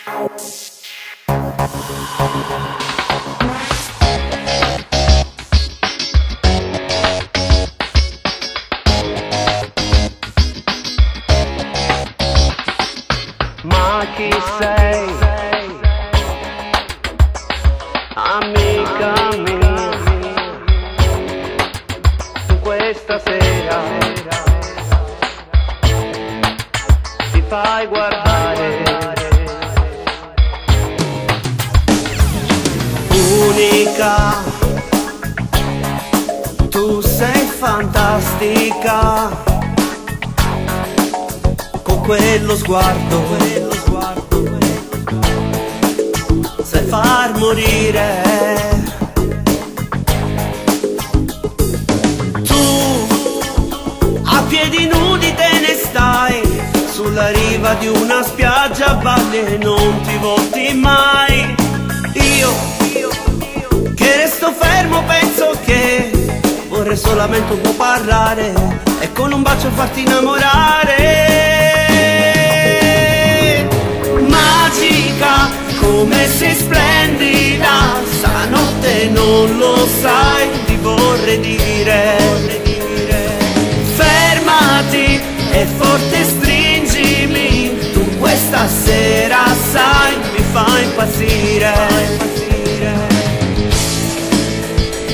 Ma chi sei, amica mia, questa sera ti fai guardare, unica, tu sei fantastica, con quello sguardo sai far morire. Tu a piedi nudi te ne stai sulla riva di una spiaggia, balli e non ti volti mai. Io che resto fermo penso che vorrei solamente un po' parlare e con un bacio farti innamorare. Magica, come sei splendida, stanotte non lo sai, ti vorrei dire. Fermati e forte stringimi, tu questa sera sai, mi fai impazzire.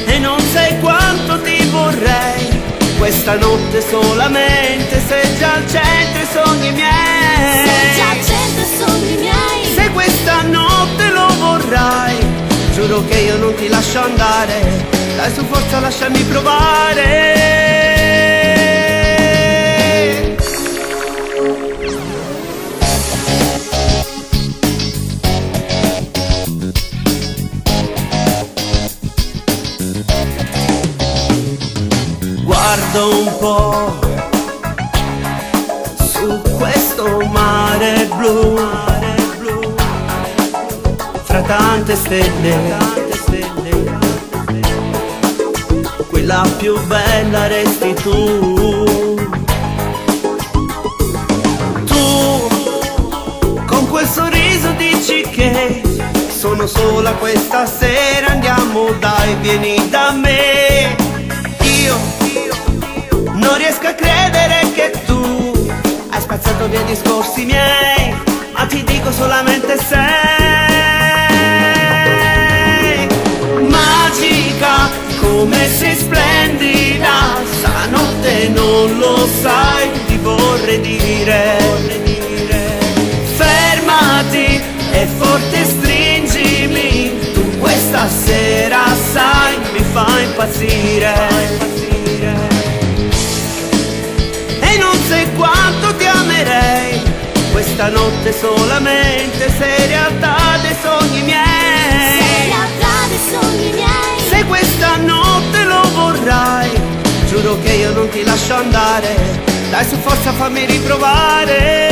E non sai quanto ti vorrei, questa notte solamente, sei già al centro i sogni miei. Sei già al centro i sogni miei. Se questa notte lo vorrai, giuro che io non ti lascio andare, dai su forza lasciami provare. Guardo un po' su questo mare blu, fra tante stelle, quella più bella resti tu. Tu con quel sorriso dici che sono sola questa sera, andiamo dai, vieni da me. Io non riesco a credere che tu hai spazzato via i discorsi miei, ma ti dico solamente sei magica, come sei splendida, stanotte non lo sai, ti vorrei dire. Fermati e forte stringimi, tu questa sera sai, mi fai impazzire. E non sai quanto ti amerei, questa notte solamente, sei realtà dei sogni miei. Sei realtà dei sogni miei. Se questa notte lo vorrai, giuro che io non ti lascio andare, dai su forza fammi riprovare.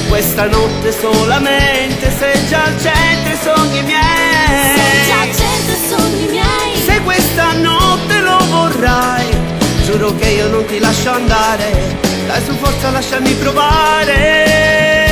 Questa notte solamente, sei già al centro i sogni miei. Sei già al centro i sogni miei. Se questa notte lo vorrai, giuro che io non ti lascio andare, dai su forza lasciami provare.